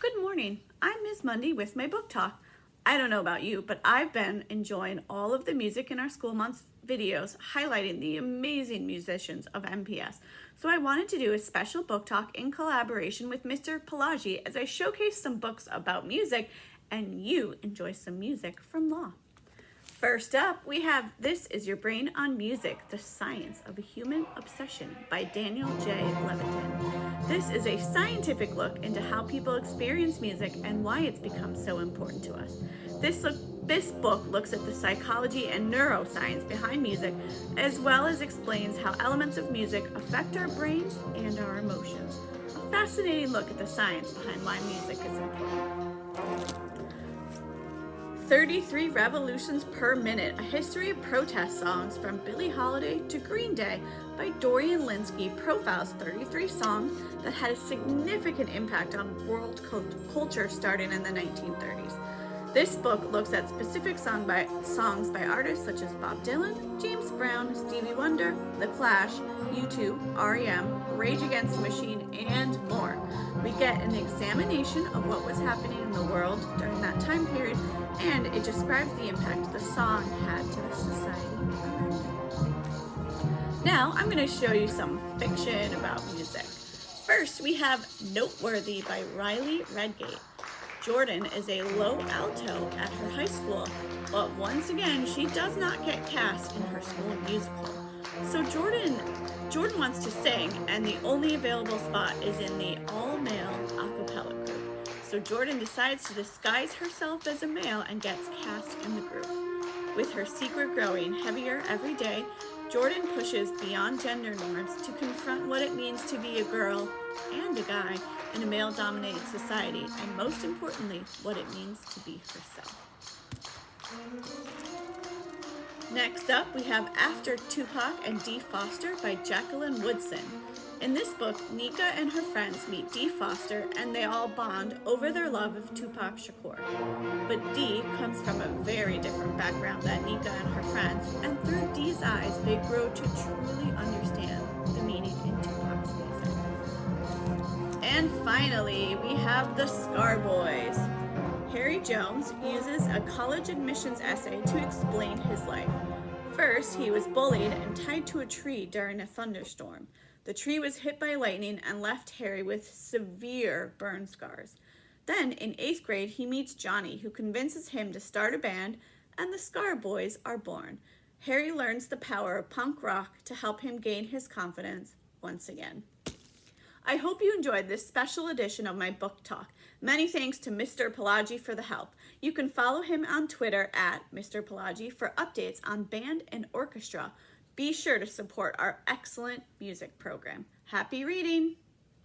Good morning. I'm Ms. Mundy with my book talk. I don't know about you, but I've been enjoying all of the music in our school months videos highlighting the amazing musicians of MPS. So I wanted to do a special book talk in collaboration with Mr. Pelaggi as I showcase some books about music and you enjoy some music from law. First up, we have This Is Your Brain on Music, The Science of a Human Obsession by Daniel J. Levitin. This is a scientific look into how people experience music and why it's become so important to us. This book looks at the psychology and neuroscience behind music, as well as explains how elements of music affect our brains and our emotions. A fascinating look at the science behind why music is important. 33 Revolutions Per Minute, A History of Protest Songs from Billie Holiday to Green Day by Dorian Lynskey profiles 33 songs that had a significant impact on world culture starting in the 1930s. This book looks at specific songs by artists such as Bob Dylan, James Brown, Stevie Wonder, The Clash, U2, R.E.M., Rage Against the Machine, and more. We get an examination of what was happening in the world during that time period, and it describes the impact the song had to the society around it. Now, I'm going to show you some fiction about music. First, we have Noteworthy by Riley Redgate. Jordan is a low alto at her high school, but once again, she does not get cast in her school musical. So Jordan wants to sing, and the only available spot is in the all-male a cappella group. So Jordan decides to disguise herself as a male and gets cast in the group. With her secret growing heavier every day, Jordan pushes beyond gender norms to confront what it means to be a girl and a guy in a male-dominated society, and most importantly, what it means to be herself. Next up, we have After Tupac and Dee Foster by Jacqueline Woodson. In this book, Nika and her friends meet Dee Foster and they all bond over their love of Tupac Shakur. But Dee comes from a very different background than Nika and her friends, and through Dee's eyes, they grow to truly understand the meaning in Tupac's music. And finally, we have The Scar Boys. Harry Jones uses a college admissions essay to explain his life. First, he was bullied and tied to a tree during a thunderstorm. The tree was hit by lightning and left Harry with severe burn scars. Then, in 8th grade, he meets Johnny, who convinces him to start a band, and the Scar Boys are born. Harry learns the power of punk rock to help him gain his confidence once again. I hope you enjoyed this special edition of my book talk. Many thanks to Mr. Pelaggi for the help. You can follow him on Twitter at Mr. Pelaggi for updates on band and orchestra. Be sure to support our excellent music program. Happy reading!